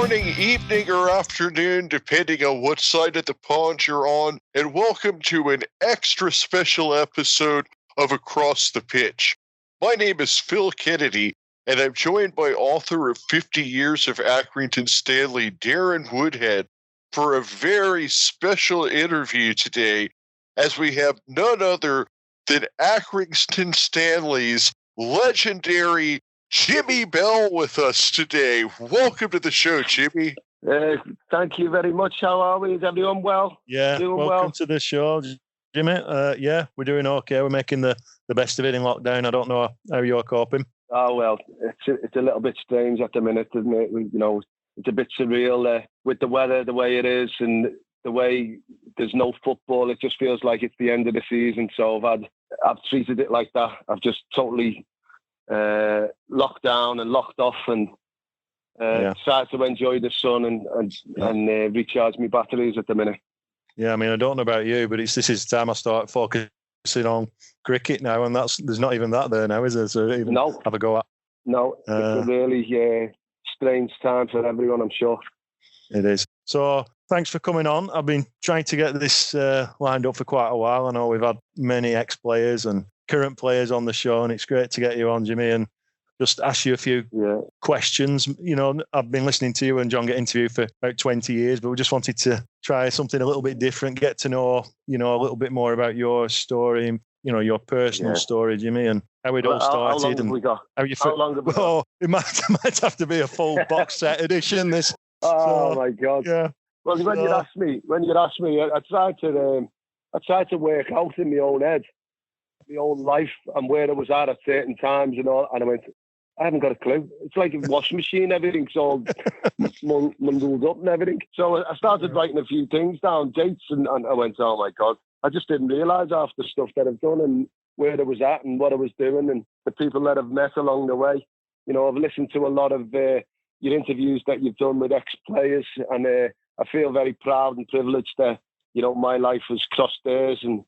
morning, evening, or afternoon, depending on what side of the pond you're on, and welcome to an extra special episode of Across the Pitch. My name is Phil Kennedy, and I'm joined by author of 50 Years of Accrington Stanley, Darren Woodhead, for a very special interview today, as we have none other than Accrington Stanley's legendary Jimmy Bell with us today. Welcome to the show, Jimmy. Thank you very much. How are we? Is everyone well? Yeah, welcome to the show, Jimmy. Yeah, we're doing okay. We're making the best of it in lockdown. I don't know how you're coping. Oh, well, it's a little bit strange at the minute, isn't it? It's a bit surreal with the weather the way it is and the way there's no football. It just feels like it's the end of the season. So I've treated it like that. I've just totally locked down and locked off and tried to enjoy the sun and recharge my batteries at the minute. Yeah, I mean, I don't know about you, but this is the time I start focusing on cricket now, and there's not even that there now, is there? So even have a go at. No, it's a really strange time for everyone, I'm sure. It is. So thanks for coming on. I've been trying to get this lined up for quite a while. I know we've had many ex-players and current players on the show, and it's great to get you on, Jimmy, and just ask you a few questions. You know, I've been listening to you and John get interviewed for about 20 years, but we just wanted to try something a little bit different, get to know, a little bit more about your story, your personal story, Jimmy, and how it all started. How long have we got? How long have we got? Oh, it might have to be a full box set edition. This. Oh, my God. Yeah. Well, when you asked me, I tried to work out in my own head, my own life and where I was at certain times and all, and I went, I haven't got a clue. It's like a washing machine, everything's all mundled up and everything. So I started writing a few things down, dates, and I went, oh my God, I just didn't realise half the stuff that I've done and where I was at and what I was doing and the people that I've met along the way. I've listened to a lot of your interviews that you've done with ex-players, and I feel very proud and privileged that, my life has crossed theirs, and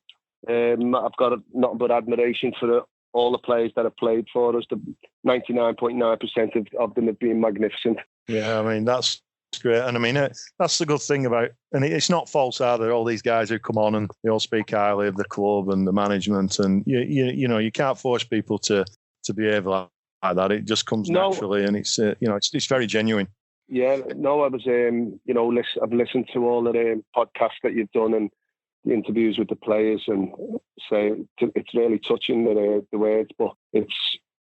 I've got nothing but admiration for all the players that have played for us. The 99.9% of them have been magnificent. Yeah, I mean, that's great. And I mean, that's the good thing about, and it's not false either, all these guys who come on and they all speak highly of the club and the management, and you can't force people to behave like that. It just comes naturally, and it's it's very genuine. Yeah, no, I was I've listened to all the podcasts that you've done and the interviews with the players, and say it's really touching the words, but it's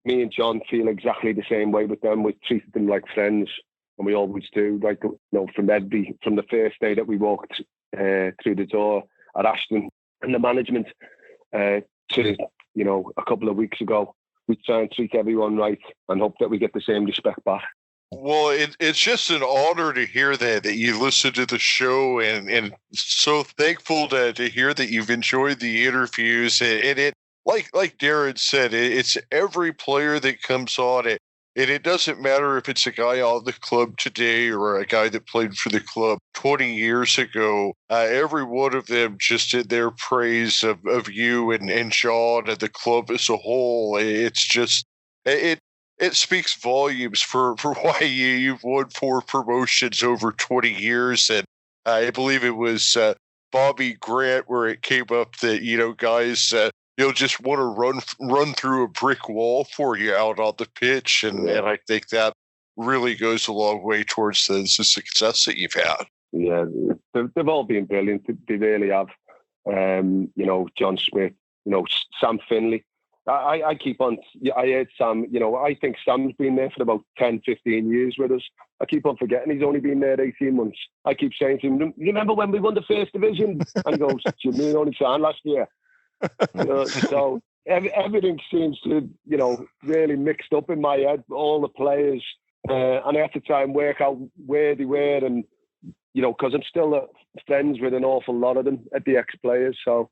me and John feel exactly the same way with them. We've treated them like friends, and we always do. Like, from the first day that we walked through the door at Ashton and the management to a couple of weeks ago, we try and treat everyone right and hope that we get the same respect back. Well, it's just an honor to hear that you listen to the show, and so thankful to hear that you've enjoyed the interviews. And it, like Darren said, it's every player that comes on it. And it doesn't matter if it's a guy on the club today or a guy that played for the club 20 years ago. Every one of them just did their praise of you and John and the club as a whole. It's just, it speaks volumes for why you've won 4 promotions over 20 years. And I believe it was Bobby Grant where it came up that, guys, you'll just want to run through a brick wall for you out on the pitch. And I think that really goes a long way towards the success that you've had. Yeah, they've all been brilliant. They really have. John Smith, Sam Finley. I keep on, I heard Sam, I think Sam's been there for about 10, 15 years with us. I keep on forgetting he's only been there 18 months. I keep saying to him, remember when we won the first division? And he goes, you mean only signed last year? So everything seems to, really mixed up in my head, all the players. And I have to try and work out where they were and, because I'm still friends with an awful lot of them at the ex-players. So,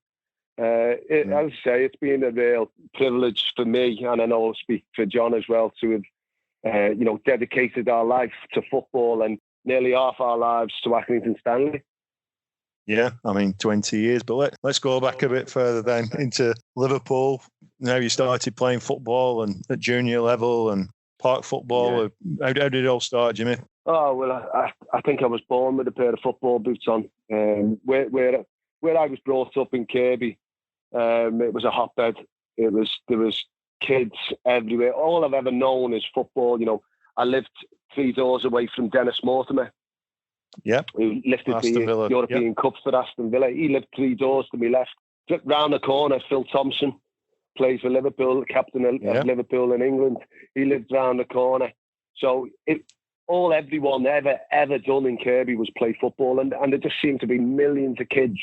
as I say, it's been a real privilege for me, and I know I'll speak for John as well, to have, dedicated our life to football and nearly half our lives to Accrington Stanley. Yeah, I mean, 20 years. But let's go back a bit further then into Liverpool. Now you started playing football and at junior level and park football. Yeah. How did it all start, Jimmy? Oh, well, I think I was born with a pair of football boots on. Where I was brought up in Kirby, it was a hotbed. There was kids everywhere. All I've ever known is football. You know, I lived 3 doors away from Dennis Mortimer. Yep. Who lifted the European Cup for Aston Villa. He lived 3 doors to my left. Round the corner, Phil Thompson plays for Liverpool, captain of Liverpool in England. He lived round the corner. So everyone ever done in Kirby was play football, and there just seemed to be millions of kids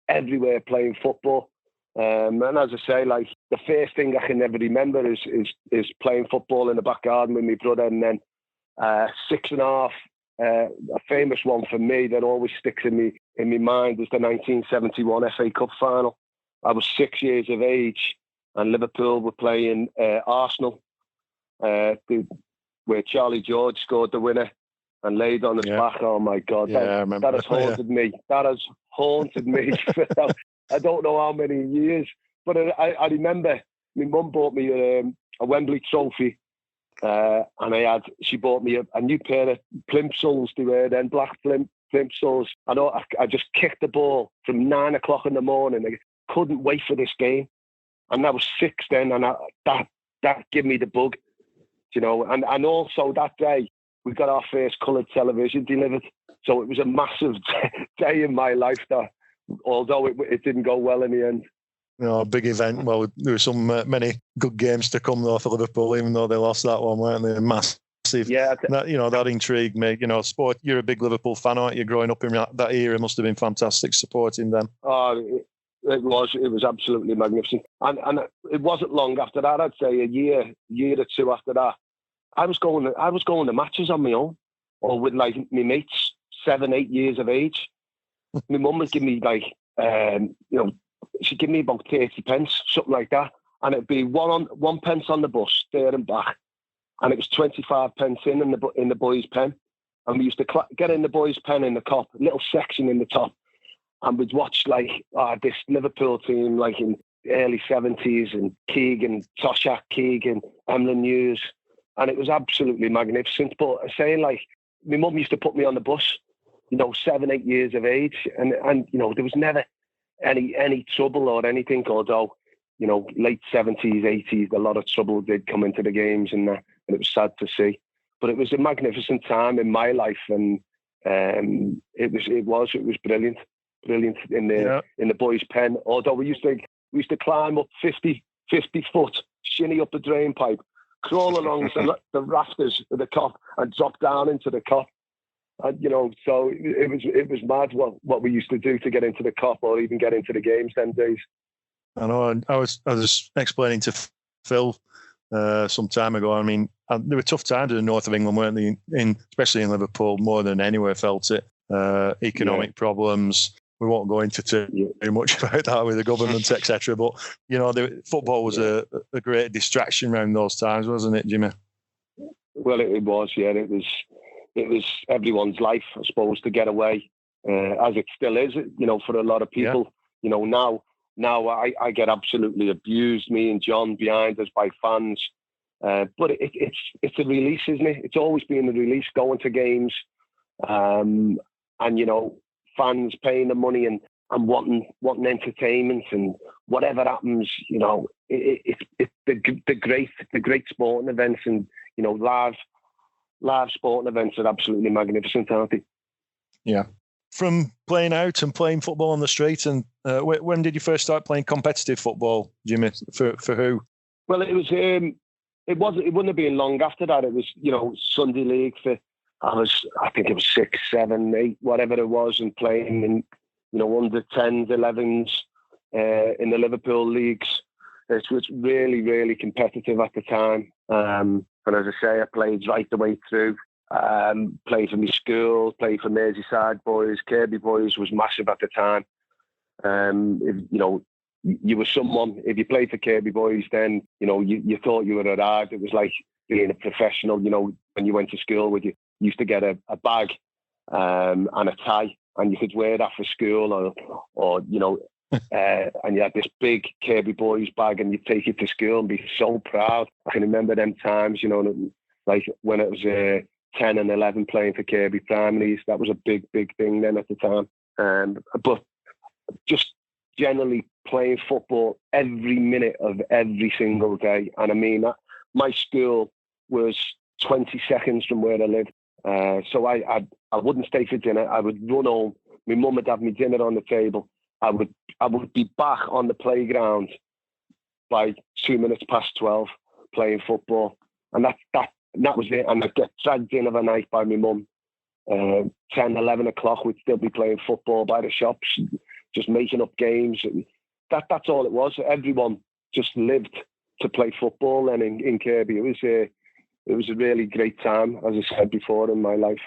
everywhere playing football. And as I say, like the first thing I can never remember is playing football in the back garden with my brother, and then 6.5. A famous one for me that always sticks in my mind is the 1971 FA Cup final. I was 6 years of age, and Liverpool were playing Arsenal, where Charlie George scored the winner and laid on his back. Oh my God, that has haunted me. That has haunted me for I don't know how many years. But I remember my mum bought me a Wembley trophy, and she bought me a new pair of plimsolls to wear then, black plimsolls. I just kicked the ball from 9 o'clock in the morning. I couldn't wait for this game. And I was 6 then, and that gave me the bug, you know. And also that day, we got our first coloured television delivered. So it was a massive day in my life, that, although it didn't go well in the end. You know, a big event. Well, there were some many good games to come though for Liverpool, even though they lost that one, weren't they? Massive. Yeah. That intrigued me. You know, sport. You're a big Liverpool fan, aren't you? Growing up in that era, must have been fantastic supporting them. Oh, it was absolutely magnificent. And it wasn't long after that. I'd say a year or two after that, I was going to matches on my own, or with like my mates, 7, 8 years of age. My mum would give me like, she'd give me about 30 pence, something like that. And it'd be 1 pence on the bus, there and back. And it was 25 pence in the boys' pen. And we used to get in the boys' pen in the top, little section in the top. And we'd watch like this Liverpool team like in the early 70s, and Keegan, Toshak Keegan, Emlyn Hughes. And it was absolutely magnificent. But saying like, my mum used to put me on the bus, 7, 8 years of age. And there was never any trouble or anything, although, late 70s, 80s, a lot of trouble did come into the games, and it was sad to see. But it was a magnificent time in my life, and it was brilliant in the boys' pen. Although we used to climb up 50 foot, shinny up the drain pipe, crawl along the rafters of the cop, and drop down into the cop. And, so it was mad what we used to do to get into the cop or even get into the games them days. I know. I was explaining to Phil some time ago. I mean, there were tough times in the north of England, weren't they? Especially in Liverpool, more than anywhere, felt it. Economic problems. We won't go into too much about that with the government, etc. But football was a great distraction around those times, wasn't it, Jimmy? Well, it was. Yeah, it was everyone's life, I suppose, to get away, as it still is. For a lot of people. Yeah. Now I get absolutely abused, me and John, behind us by fans. But it's a release, isn't it? It's always been a release, going to games, and fans paying the money and wanting entertainment, and whatever happens, it's the great sporting events, and live sporting events are absolutely magnificent, aren't they? Yeah. From playing out and playing football on the street, and when did you first start playing competitive football, Jimmy? For who? Well, it wouldn't have been long after that. It was Sunday league for. I think it was 6, 7, 8, whatever it was, and playing in under 10s, 11s in the Liverpool leagues. It was really, really competitive at the time. And as I say, I played right the way through. Played for my school, played for Merseyside boys, Kirby boys was massive at the time. You were someone, if you played for Kirby boys, then, you thought you were arrived. It was like being a professional, when you went to school you used to get a bag and a tie, and you could wear that for school, or and you had this big Kirby boys bag, and you'd take it to school and be so proud. I can remember them times, like when it was 10 and 11 playing for Kirby Primaries. That was a big thing then at the time. But just generally playing football every minute of every single day. And I mean, my school was 20 seconds from where I lived. So I wouldn't stay for dinner. I would run home. My mum would have me dinner on the table. I would be back on the playground by 2 minutes past 12 playing football. And that was it. And I'd get dragged in of a night by my mum. 10, 11 o'clock, we'd still be playing football by the shops, just making up games. That's all it was. Everyone just lived to play football. And in Kirby, it was a really great time, as I said before, in my life.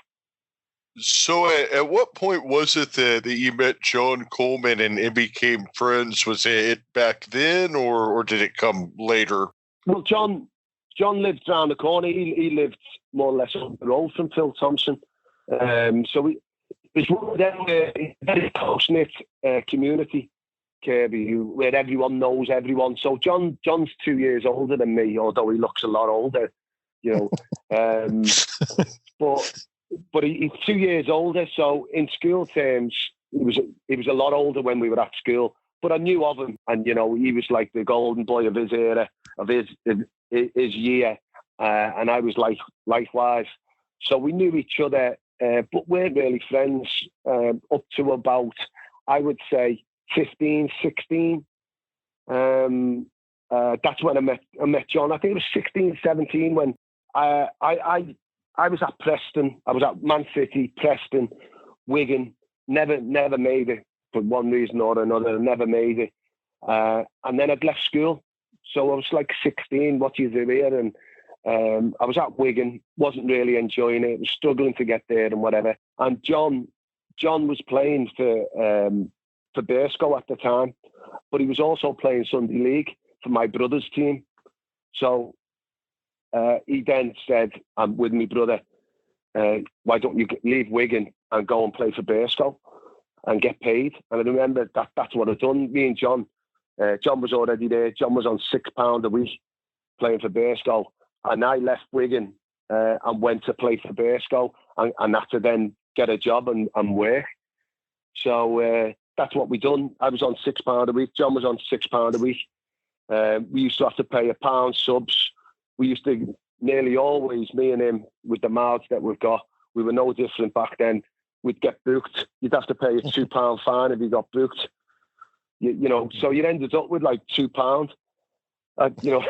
So at what point was it that you met John Coleman and became friends? Was it back then, or did it come later? Well, John lived round the corner. He lived more or less up the road from Phil Thompson. So it's one of them very close-knit community, Kirby, where everyone knows everyone. So John's 2 years older than me, although he looks a lot older, you know. But he's 2 years older. So in school terms, he was a lot older when we were at school. But I knew of him, and you know, he was like the golden boy of his era, of his year, and I was likewise. So we knew each other, but weren't really friends up to about, I would say, 15, 16. That's when I met John. I think it was 16, 17 when I was at Preston. I was at Man City, Preston, Wigan. Never made it for one reason or another. Never made it. And then I'd left school. So I was like 16. What do you do here? And I was at Wigan. Wasn't really enjoying it. Was struggling to get there and whatever. And John was playing for Bearscough at the time, but he was also playing Sunday League for my brother's team. So he then said, I'm with my brother, why don't you leave Wigan and go and play for Bearscough and get paid? And I remember that's what I'd done. Me and John was already there. John was on £6 a week playing for Bearscough. And I left Wigan and went to play for Bearscough and had to then get a job and work. So that's what we done. I was on £6 a week. John was on £6 a week. We used to have to pay £1 subs. We used to nearly always, me and him, with the mouths that we've got, we were no different back then. We'd get booked. You'd have to pay a £2 fine if you got booked. You know, so you ended up with like £2, you know,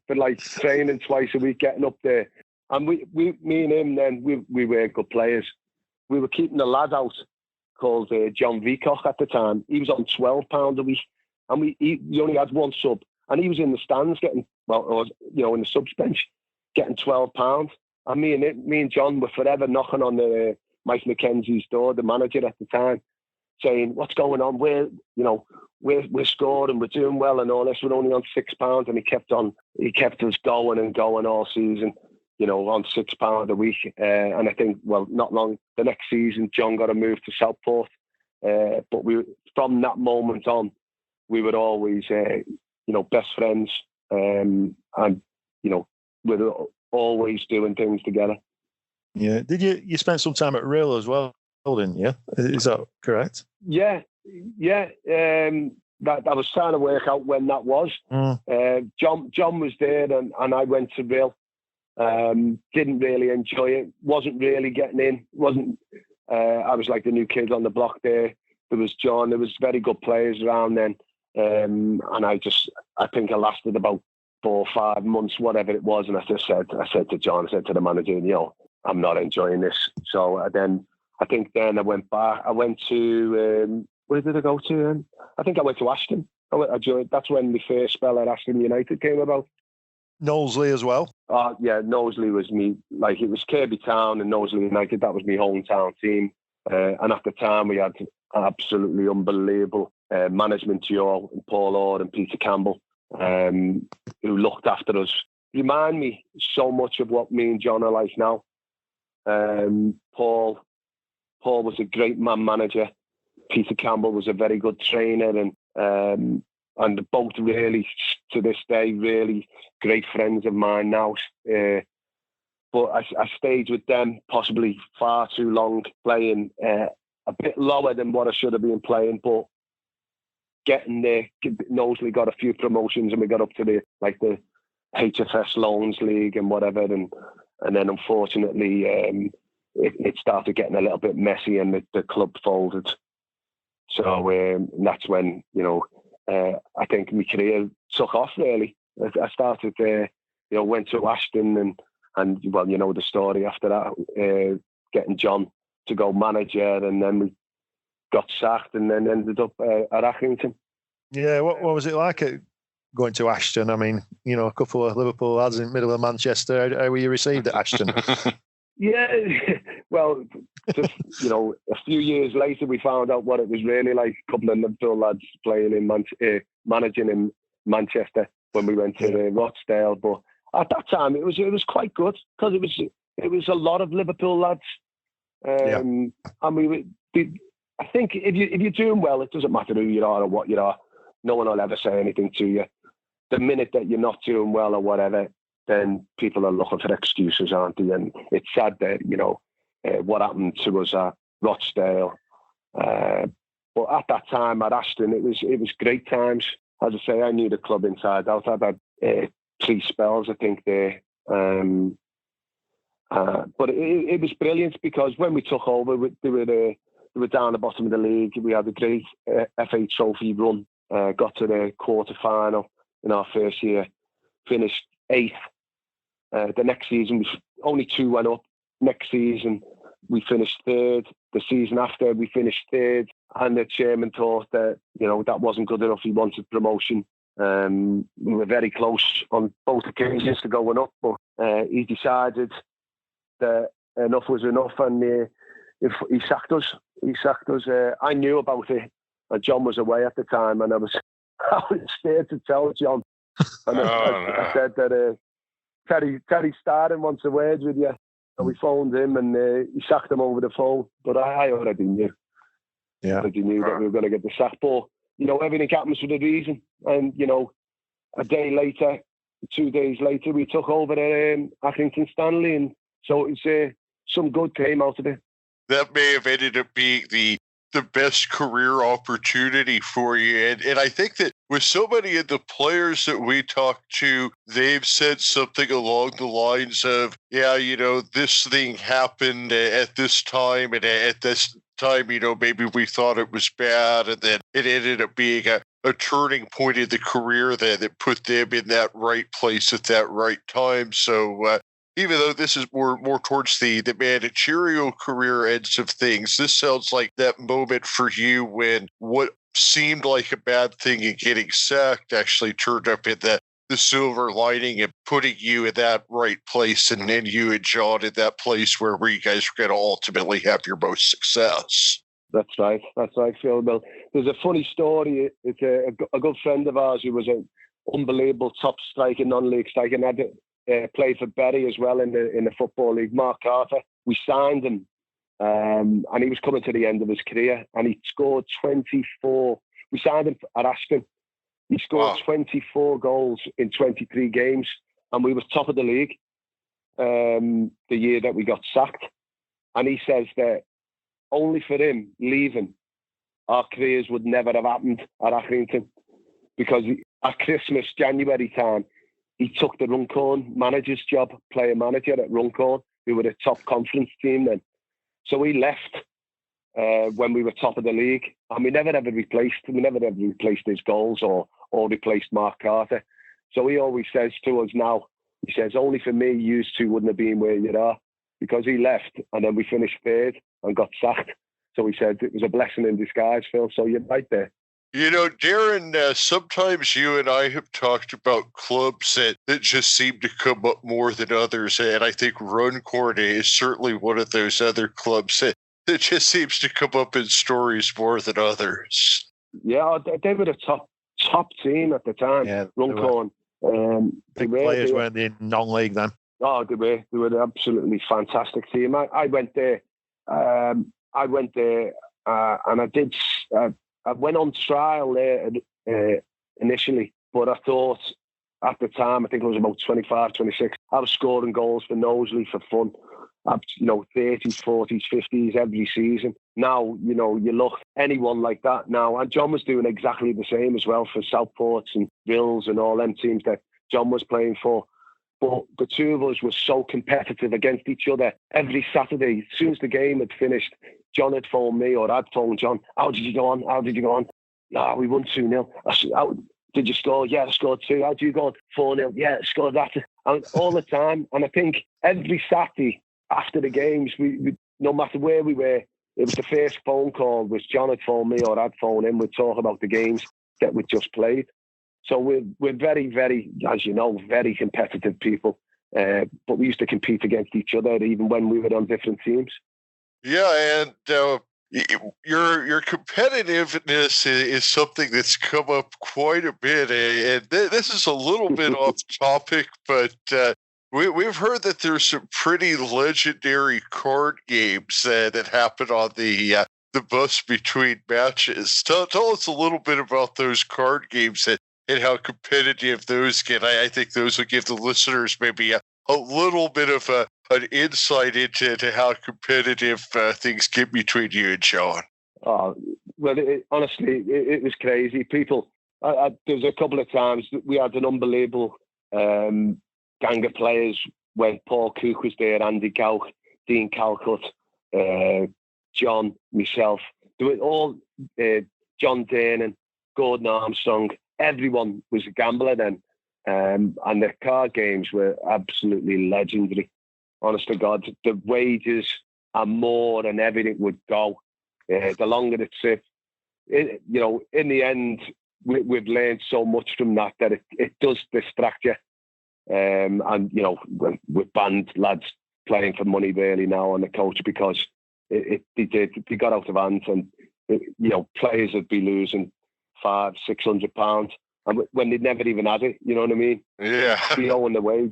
for like training twice a week, getting up there. And me and him then, we were good players. We were keeping a lad out called John Vicock at the time. He was on £12 a week, and he only had one sub, and he was in the stands getting, or you know, in the subs bench, getting £12. And me and John were forever knocking on the Mike McKenzie's door, the manager at the time, saying, "What's going on? We're scoring, we're doing well, and all this. We're only on £6." And he kept us going and going all season, you know, on £6 a week. And I think, well, not long the next season, John got a move to Southport. But from that moment on, we were always, you know, best friends, and you know, we were always doing things together. Yeah. Did you spent some time at Real as well, didn't you? Is that correct? Yeah. That I was trying to work out when that was. John was there, and I went to Real. Didn't really enjoy it. Wasn't really getting in. I was like the new kid on the block there. There was John. There was very good players around then. And I think I lasted about 4 or 5 months, whatever it was. And I said to John, I said to the manager, you know, I'm not enjoying this. So I went back. I went to, where did I go to? I think I went to Ashton. That's when the first spell at Ashton United came about. Knowsley as well. Yeah, Knowsley was me. Like, it was Kirby Town and Knowsley United. That was my hometown team. And at the time, we had absolutely unbelievable management duo, Paul Orr and Peter Campbell, who looked after us. Remind me so much of what me and John are like now. Paul was a great man manager. Peter Campbell was a very good trainer, and both really, to this day, really great friends of mine now. but I stayed with them possibly far too long, playing a bit lower than what I should have been playing, but getting there. Knowsley got a few promotions, and we got up to the HFS Loans League and whatever, and then unfortunately it started getting a little bit messy, and the club folded. So that's when I think my career took off. Really, I started went to Ashton, and well, you know the story after that, getting John to go manager, and then we got sacked, and then ended up at Accrington. Yeah, what was it like going to Ashton? I mean, a couple of Liverpool lads in the middle of Manchester. How were you received at Ashton? Yeah, well, just a few years later, we found out what it was really like. A couple of Liverpool lads playing in managing in Manchester when we went to Rochdale. But at that time, it was quite good because it was a lot of Liverpool lads. And I think if you're doing well, it doesn't matter who you are or what you are. No one will ever say anything to you. The minute that you're not doing well or whatever, then people are looking for excuses, aren't they? And it's sad that, what happened to us at Rochdale. But at that time at Ashton, it was great times. As I say, I knew the club inside out. I've had 3 spells, I think, there. But it was brilliant because when we took over, they were down the bottom of the league. We had a great FA Trophy run. Got to the quarter-final in our first year. Finished 8th. The next season, only 2 went up. Next season, we finished 3rd. The season after, we finished 3rd. And the chairman thought that, that wasn't good enough. He wanted promotion. We were very close on both occasions to going up. But he decided that enough was enough, and he sacked us. I knew about it. John was away at the time, and I was scared to tell John. And I said that Terry Starden wants a word with you. So we phoned him, and he sacked him over the phone. But I already knew. Yeah, I already knew that we were going to get the sack. But everything happens for a reason. And a day later, 2 days later, we took over at Accrington Stanley, and so it's some good came out of it. That may have ended up being the best career opportunity for you. And I think that with so many of the players that we talk to, they've said something along the lines of, this thing happened at this time, and at this time, maybe we thought it was bad, and then it ended up being a turning point in the career that put them in that right place at that right time. So even though this is more towards the managerial career ends of things, this sounds like that moment for you when what seemed like a bad thing in getting sacked actually turned up in the silver lining and putting you in that right place, and then you and John in that place where you guys are going to ultimately have your most success. That's right, Phil. Well, there's a funny story. It's a good friend of ours who was an unbelievable top striker, non-league striker, and had played for Bury as well in the Football League, Mark Carter. We signed him, and he was coming to the end of his career, and he scored 24. We signed him at Ashton. He scored 24 goals in 23 games, and we were top of the league the year that we got sacked. And he says that only for him leaving, our careers would never have happened at Accrington, because at Christmas, January time, he took the Runcorn manager's job, player manager at Runcorn. We were a top conference team then. So he left when we were top of the league, and we never ever replaced his goals or replaced Mark Carter. So he always says to us now, he says, only for me, you two wouldn't have been where you are, because he left and then we finished 3rd and got sacked. So he said it was a blessing in disguise, Phil. So you're right there. Darren, sometimes you and I have talked about clubs that just seem to come up more than others. And I think Runcorn is certainly one of those other clubs that just seems to come up in stories more than others. Yeah, they were a top team at the time, Runcorn. Big players weren't in non-league then. Oh, they were an absolutely fantastic team. I went there. And I went on trial there initially, but I thought at the time, I think I was about 25, 26. I was scoring goals for Knowsley for fun. 30s, 40s, 50s every season. Now, you look anyone like that now. And John was doing exactly the same as well for Southports and Wills and all them teams that John was playing for. But the two of us were so competitive against each other every Saturday. As soon as the game had finished, John had phoned me or I'd phoned John. How did you go on? How did you go on? No, we won 2-0. Did you score? Yeah, I scored 2. How do you go on? 4-0. Yeah, I scored that. And all the time. And I think every Saturday after the games, we no matter where we were, it was the first phone call was John had phoned me or I'd phone him. We'd talk about the games that we just played. So we're very, very, as you know, very competitive people. But we used to compete against each other even when we were on different teams. Yeah, and your competitiveness is something that's come up quite a bit. And this is a little bit off topic, but we've heard that there's some pretty legendary card games that happen on the bus between matches. Tell us a little bit about those card games and how competitive those get. I think those will give the listeners maybe a little bit of an insight into how competitive things get between you and John. Well, honestly, it was crazy. People, there was a couple of times that we had an unbelievable gang of players when Paul Cook was there, Andy Gauch, Dean Calcutt, John, myself. They were all John Darren, Gordon Armstrong. Everyone was a gambler then. And the card games were absolutely legendary. Honest to God, the wages and more and everything would go. The longer it took, in the end, we've learned so much from that it does distract you. And with banned lads playing for money really now on the coach because they got out of hand and players would be losing £500-600. And when they'd never even had it, you know what I mean? Yeah. They'd be owing the wages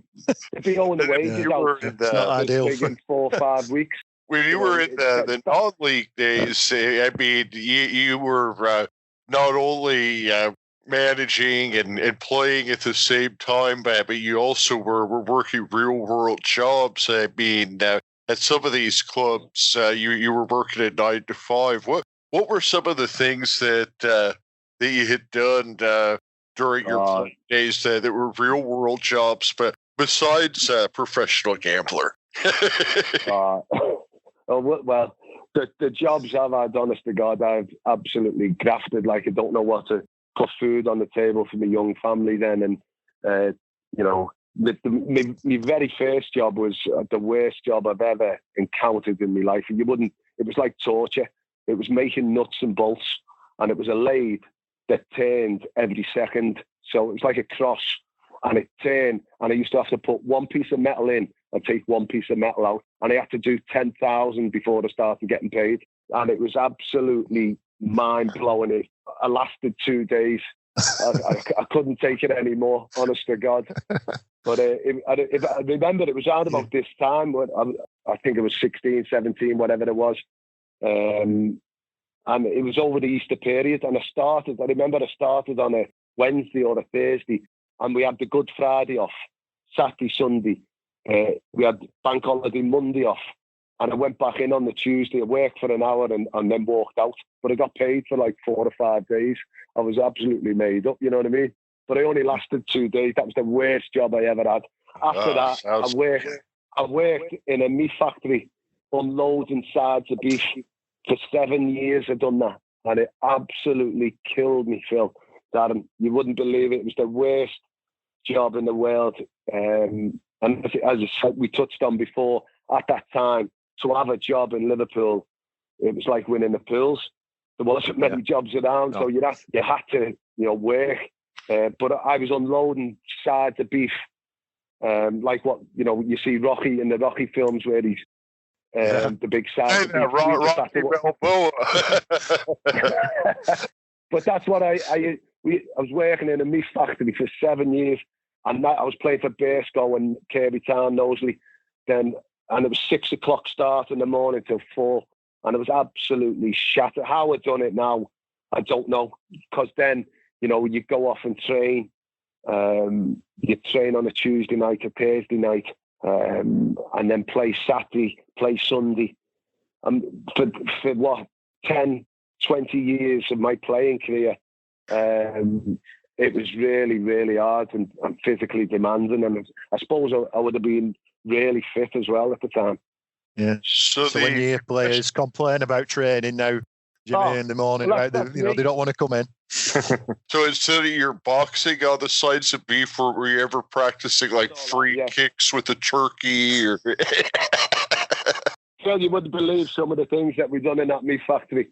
out. It's not ideal. In 4 or 5 weeks. When you were in the non-league days, I mean, you were not only managing and playing at the same time, but you also were working real-world jobs. I mean, at some of these clubs, you were working at 9 to 5. What were some of the things that you had done during your playing days that were real-world jobs, but besides professional gambler? Well, the jobs I've had, honest to God, I've absolutely grafted like I don't know what to put food on the table for my young family then. And, my very first job was the worst job I've ever encountered in my life. It was like torture. It was making nuts and bolts, and it was a lathe that turned every second. So it was like a cross, and it turned, and I used to have to put one piece of metal in and take one piece of metal out, and I had to do 10,000 before I started getting paid. And it was absolutely mind-blowing. I lasted 2 days. I couldn't take it anymore, honest to God. But I remember it was around about this time, when I think it was 16, 17, whatever it was. And it was over the Easter period. And I remember I started on a Wednesday or a Thursday, and we had the Good Friday off, Saturday, Sunday. We had Bank Holiday Monday off. And I went back in on the Tuesday. I worked for an hour and then walked out. But I got paid for like 4 or 5 days. I was absolutely made up, you know what I mean? But I only lasted 2 days. That was the worst job I ever had. After that, I worked in a meat factory unloading sides of beef for 7 years. I've done that. And it absolutely killed me, Phil. Darren, you wouldn't believe it. It was the worst job in the world. And as I said, we touched on before, at that time, to have a job in Liverpool, it was like winning the pools. There wasn't many jobs around, so you had to work. But I was unloading sides of beef, like what you see Rocky in the Rocky films where he's the big sides of beef. But that's what I was working in a meat factory for 7 years, and I was playing for Bearscough and Kirby Town, Knowsley. And it was 6 o'clock start in the morning till 4. And it was absolutely shattered. How I'd done it now, I don't know. Because then, you go off and train You train on a Tuesday night, a Thursday night, and then play Saturday, play Sunday. For what, 10, 20 years of my playing career, it was really, really hard and physically demanding. And I suppose I would have been really fit as well at the time. Yeah. So when you hear players complain about training now, Jimmy, in the morning, right? They don't want to come in. So instead of your boxing on the sides of beef, were you ever practicing like free kicks with a turkey? Or Well, you wouldn't believe some of the things that we've done in that meat factory.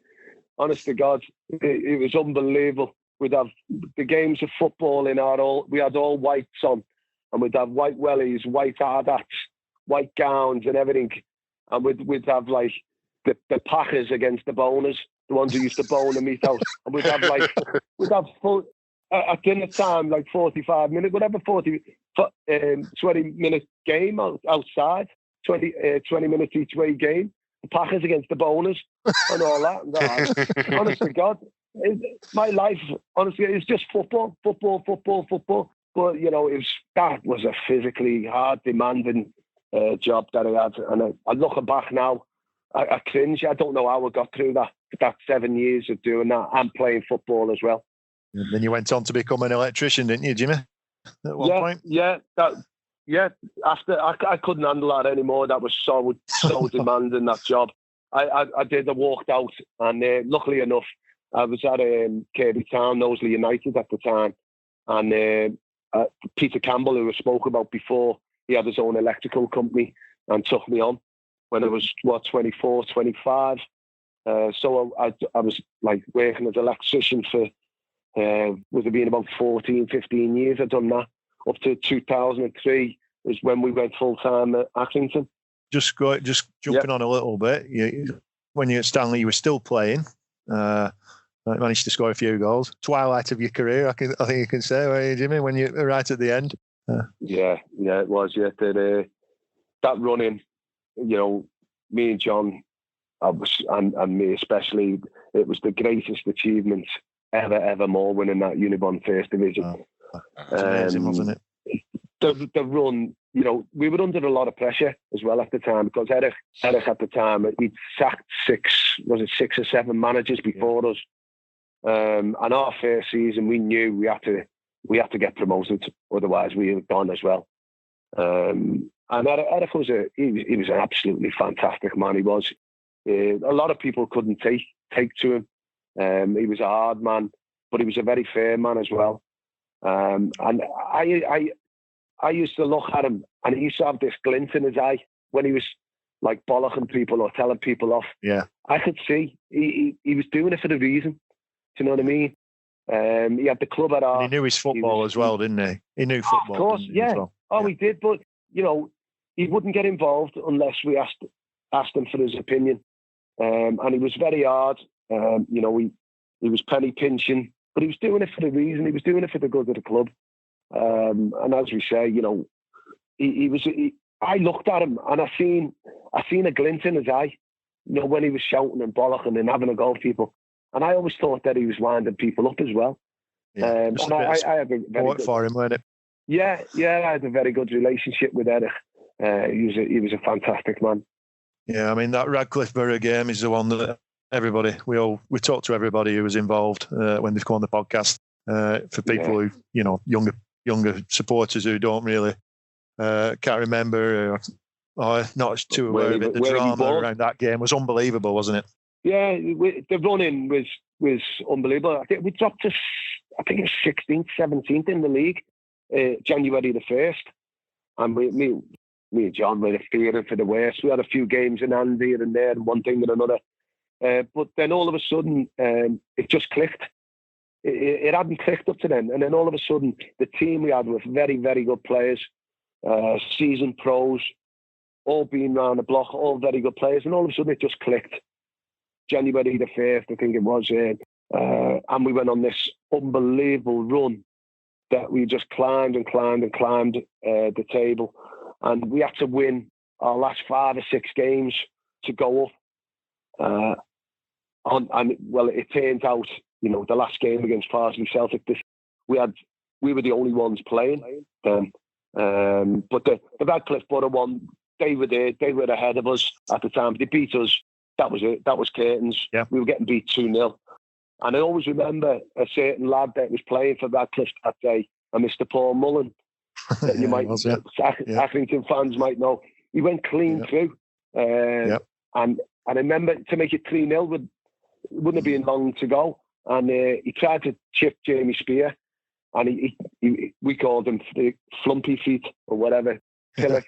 Honest to God, it was unbelievable. We'd have the games of football we had all whites on, and we'd have white wellies, white hard hats, white gowns and everything. And we'd have like the packers against the boners, the ones who used to bone the meat out. And we'd have full, at dinner time, like 45 minutes, whatever, 20-minute game outside, 20 minutes each way game. The packers against the boners and all that. And honest to God, my life, honestly, it's just football. But, that was a physically hard, demanding job that I had. And I looking back now, I cringe. I don't know how I got through that 7 years of doing that and playing football as well. And then you went on to become an electrician, didn't you, Jimmy? At one point? Yeah. After I couldn't handle that anymore. That was so demanding, that job. I walked out, and luckily enough, I was at Kirby Town, Knowsley United at the time, and Peter Campbell, who I spoke about before, he had his own electrical company and took me on when I was 24, 25. So I was like working as an electrician for would have been about 14, 15 years. I'd done that up to 2003 was when we went full time at Accrington. Just jumping on a little bit. When you were at Stanley, you were still playing. Managed to score a few goals. Twilight of your career, I think you can say, were you, Jimmy, when you were right at the end? Yeah, it was. Yeah, that running, me and John, and me especially, it was the greatest achievement ever more winning that Unibond First Division. That's amazing, wasn't it? The run, we were under a lot of pressure as well at the time, because Eric at the time, he'd sacked six or seven managers before us. And our first season, we knew we had to get promoted, otherwise we were gone as well. And Eric was he was an absolutely fantastic man. He was. A lot of people couldn't take to him. He was a hard man, but he was a very fair man as well. And I used to look at him, and he used to have this glint in his eye when he was like bollocking people or telling people off. Yeah, I could see he was doing it for the reason. Do you know what I mean? He had the club at heart. And he knew his football as well, didn't he? He knew football. Of course, yeah. Well? Oh, he did, but he wouldn't get involved unless we asked him for his opinion. And he was very hard. He was penny pinching, but he was doing it for the reason. He was doing it for the good of the club. And as we say, I looked at him and I seen a glint in his eye, when he was shouting and bollocking and having a go at people. And I always thought that he was winding people up as well. Yeah, and I had a very good for him, wasn't it? Yeah, I had a very good relationship with Eric. He was a fantastic man. Yeah, I mean, that Radcliffe Borough game is the one that we talked to everybody who was involved when they've come on the podcast. For people who, younger supporters who don't really can't remember or not too aware of it, the drama around that game was unbelievable, wasn't it? Yeah, the running was unbelievable. I think we dropped to, I think it was 16th, 17th in the league, January the 1st. And me and John were fearing for the worst. We had a few games in hand here and there and one thing and another. But then all of a sudden, it just clicked. It hadn't clicked up to then. And then all of a sudden, the team we had was very, very good players, seasoned pros, all being round the block, all very good players. And all of a sudden, it just clicked. January the 1st, I think it was. And we went on this unbelievable run that we just climbed and climbed and climbed the table. And we had to win our last 5 or 6 games to go up. And it turns out, the last game against Farsley Celtic, we had we were the only ones playing then. But the Radcliffe Borough one, they were there. They were ahead of us at the time. They beat us. That was it. That was curtains. Yeah. We were getting beat 2-0. And I always remember a certain lad that was playing for Radcliffe that day, a Mr. Paul Mullen, that you might, Accrington fans might know. He went clean through. And I remember to make it 3-0, wouldn't have been long to go. And he tried to chip Jamie Spear. And we called him the flumpy feet or whatever, pillar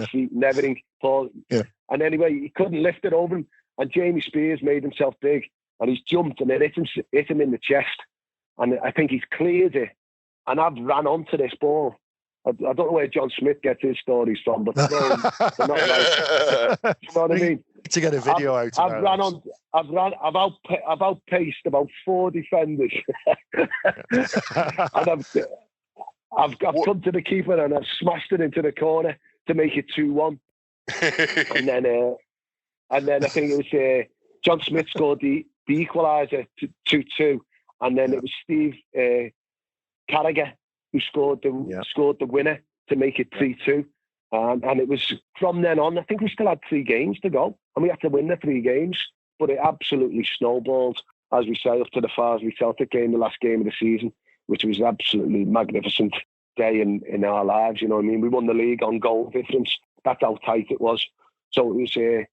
feet and everything. Paul. Yeah. And anyway, he couldn't lift it over him. And Jamie Spears made himself big. And he's jumped and it hit him in the chest. And I think he's cleared it. And I've ran onto this ball. I don't know where John Smith gets his stories from, but they're not right. You know what I mean? To get a video out. I've outpaced about 4 defenders. And I've come to the keeper and I've smashed it into the corner to make it 2-1. and then I think it was John Smith scored the equaliser to 2-2, and then it was Steve Carragher who scored the winner to make it 3-2. And it was from then on, I think we still had 3 games to go, and we had to win the 3 games. But it absolutely snowballed, as we say, up to the Farsley Celtic game, the last game of the season, which was an absolutely magnificent day in our lives. You know what I mean? We won the league on goal difference. That's how tight it was. So it was the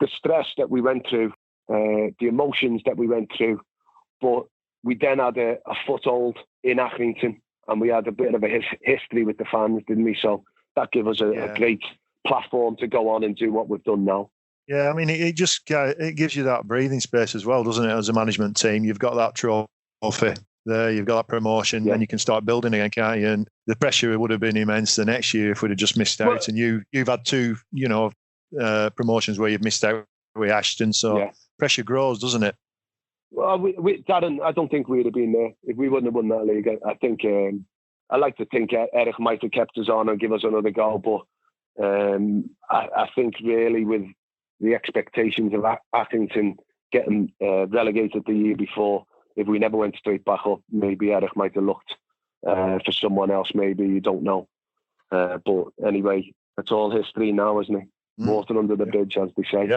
stress that we went through, the emotions that we went through. But we then had a foothold in Accrington, and we had a bit of a history with the fans, didn't we? So that gave us a great platform to go on and do what we've done now. Yeah, I mean, it gives you that breathing space as well, doesn't it? As a management team, you've got that trophy there, you've got that promotion, and you can start building again, can't you? And the pressure would have been immense the next year if we'd have just missed out. And you've had 2, promotions where you've missed out with Ashton, so pressure grows, doesn't it? Well, Darren, I don't think we'd have been there if we wouldn't have won that league. I think I like to think Eric might have kept us on and give us another go, but I think really with the expectations of Accrington getting relegated the year before, if we never went straight back up, maybe Eric might have looked for someone else. Maybe, you don't know. But anyway, it's all history now, isn't it? Water under the bridge, as they say.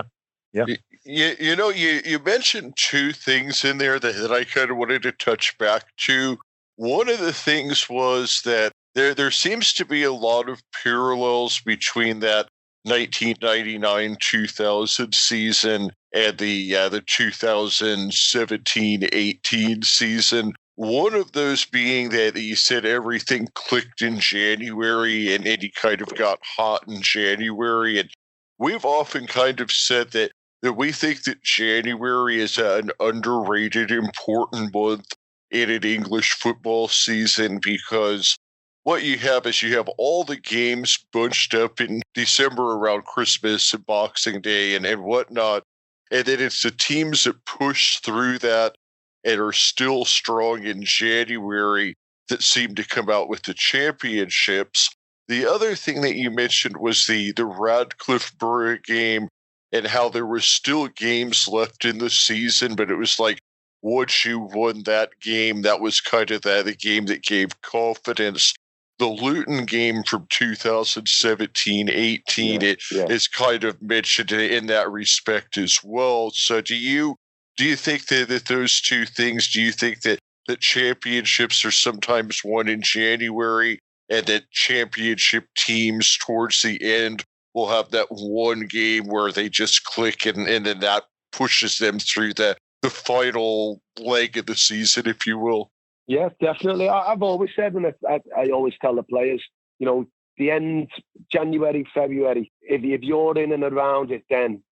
Yeah. You mentioned 2 things in there that I kind of wanted to touch back to. One of the things was that there seems to be a lot of parallels between that 1999-2000 season and the 2017-18 season. One of those being that you said everything clicked in January and you kind of got hot in January. And we've often kind of said that we think that January is an underrated, important month in an English football season, because what you have is you have all the games bunched up in December around Christmas and Boxing Day and whatnot. And then it's the teams that push through that and are still strong in January that seem to come out with the championships. The other thing that you mentioned was the Radcliffe Borough game and how there were still games left in the season, but it was like, once you won that game, that was kind of the game that gave confidence. The Luton game from 2017-18 is kind of mentioned in that respect as well. So do you think that those 2 things, do you think that championships are sometimes won in January and that championship teams towards the end will have that one game where they just click and then that pushes them through the final leg of the season, if you will? Yeah, definitely. I've always said, and I always tell the players, the end January, February, if you're in and around it, then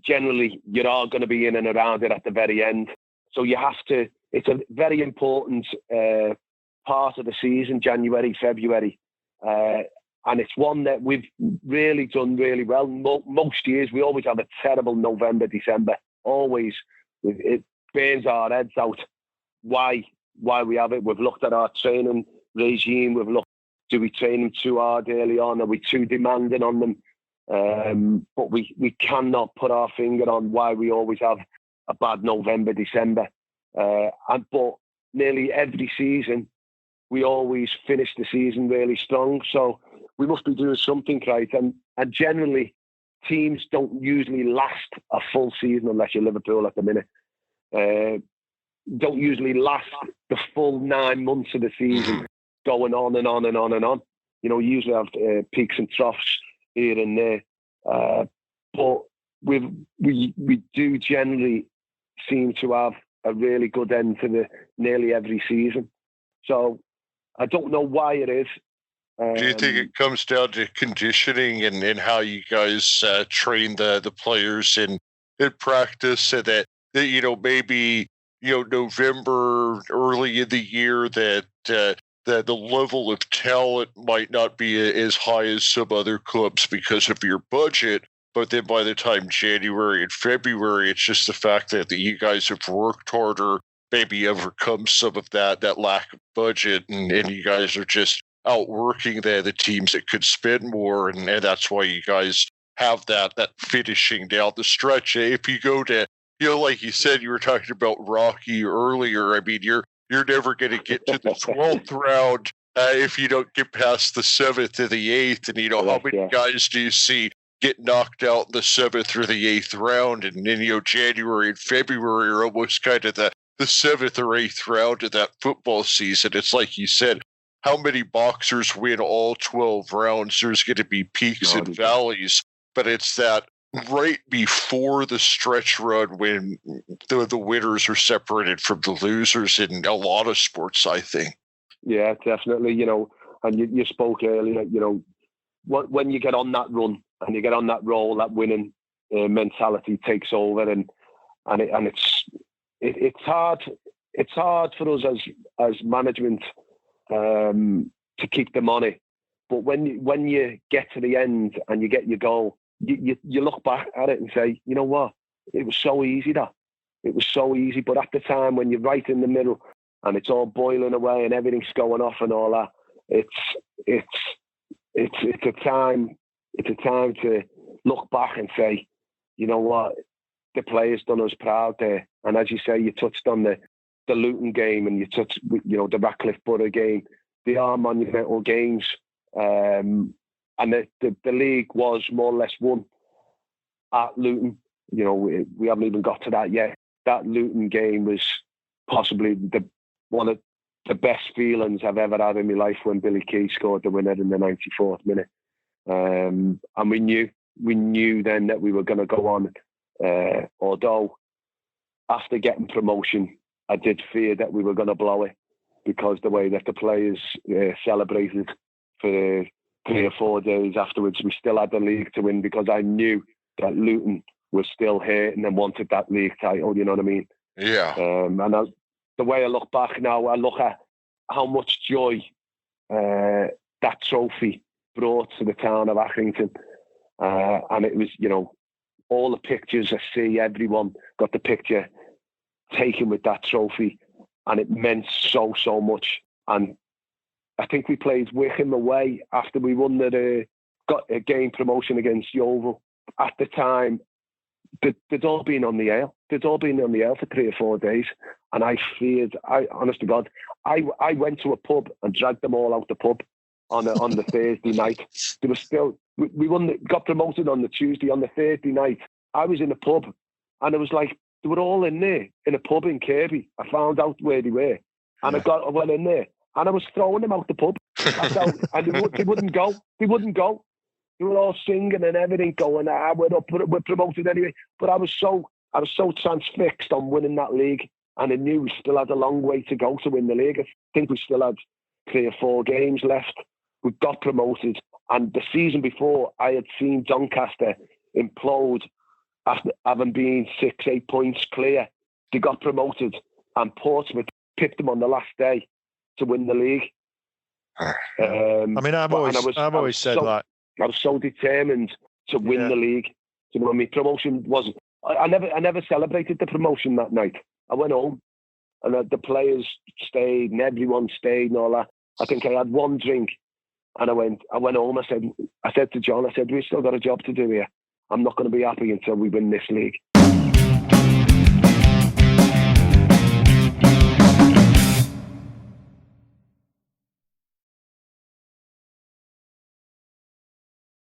generally you're all going to be in and around it at the very end. So you have to. It's a very important part of the season, January, February, and it's one that we've really done really well. Most years we always have a terrible November, December. Always, it burns our heads out why we have it. We've looked at our training regime. We've looked, do we train them too hard early on? Are we too demanding on them? But we cannot put our finger on why we always have a bad November, December. But nearly every season, we always finish the season really strong. So we must be doing something right. And generally, teams don't usually last a full season unless you're Liverpool at the minute. Don't usually last the full 9 months of the season, going on and on and on and on. You know, we usually have peaks and troughs here and there. But we do generally seem to have a really good end to nearly every season. So I don't know why it is. Do you think it comes down to conditioning and how you guys train the players in practice, so that you know, maybe, you know, November, early in the year, that the level of talent might not be as high as some other clubs because of your budget, but then by the time January and February, it's just the fact that you guys have worked harder, maybe overcome some of that lack of budget, and you guys are just outworking the teams that could spend more, and that's why you guys have that finishing down the stretch. If you go to, you know, like you said, you were talking about Rocky earlier. I mean, you're never going to get to the 12th round if you don't get past the 7th or the 8th. And, you know, how many guys do you see get knocked out in the 7th or the 8th round? And then, you know, January and February are almost kind of the 7th or 8th round of that football season. It's like you said, how many boxers win all 12 rounds? There's going to be peaks and valleys, but it's that right before the stretch run when the winners are separated from the losers in a lot of sports, I think. Yeah, definitely. You know, and you spoke earlier, you know, when you get on that run and you get on that roll, that winning mentality takes over, and it's hard. It's hard for us as management to keep the money, but when you get to the end and you get your goal, you look back at it and say, you know what, it was so easy. It was so easy. But at the time, when you're right in the middle and it's all boiling away and everything's going off and all that, it's a time to look back and say, you know what, the players done us proud there. And as you say, you touched on the Luton game, and you touched, you know, the Ratcliffe Borough game. They are monumental games, and the league was more or less won at Luton. You know, we haven't even got to that yet. That Luton game was possibly one of the best feelings I've ever had in my life, when Billy Key scored the winner in the 94th minute. And we knew then that we were going to go on. Although after getting promotion, I did fear that we were going to blow it, because the way that the players celebrated for 3 or 4 days afterwards. We still had the league to win, because I knew that Luton was still hurting and wanted that league title, you know what I mean? Yeah. The way I look back now, I look at how much joy that trophy brought to the town of Accrington. And it was, you know, all the pictures I see, everyone got the picture taken with that trophy, and it meant so much. And I think we played Wickham away after we won got a game promotion against Yeovil. At the time, they'd all been on the ale. They'd all been on the ale for 3 or 4 days, and I feared. Honest to God, I went to a pub and dragged them all out the pub on the Thursday night. They were still. We got promoted on the Tuesday. On the Thursday night, I was in a pub, and it was like they were all in there in a pub in Kirby. I found out where they were, and I went in there, and I was throwing them out the pub. And they wouldn't go. They wouldn't go. They were all singing and everything, going, we're promoted anyway. But I was so transfixed on winning that league, and I knew we still had a long way to go to win the league. I think we still had 3 or 4 games left. We got promoted, and the season before, I had seen Doncaster implode after having been 6-8 points clear. They got promoted, and Portsmouth picked them on the last day to win the league. I mean, I've always said that. I was so determined to win the league. You know, I mean, promotion wasn't. I never celebrated the promotion that night. I went home, and the players stayed, and everyone stayed, and all that. I think I had 1 drink, and I went home. I said to John, I said, we've still got a job to do here. I'm not going to be happy until we win this league.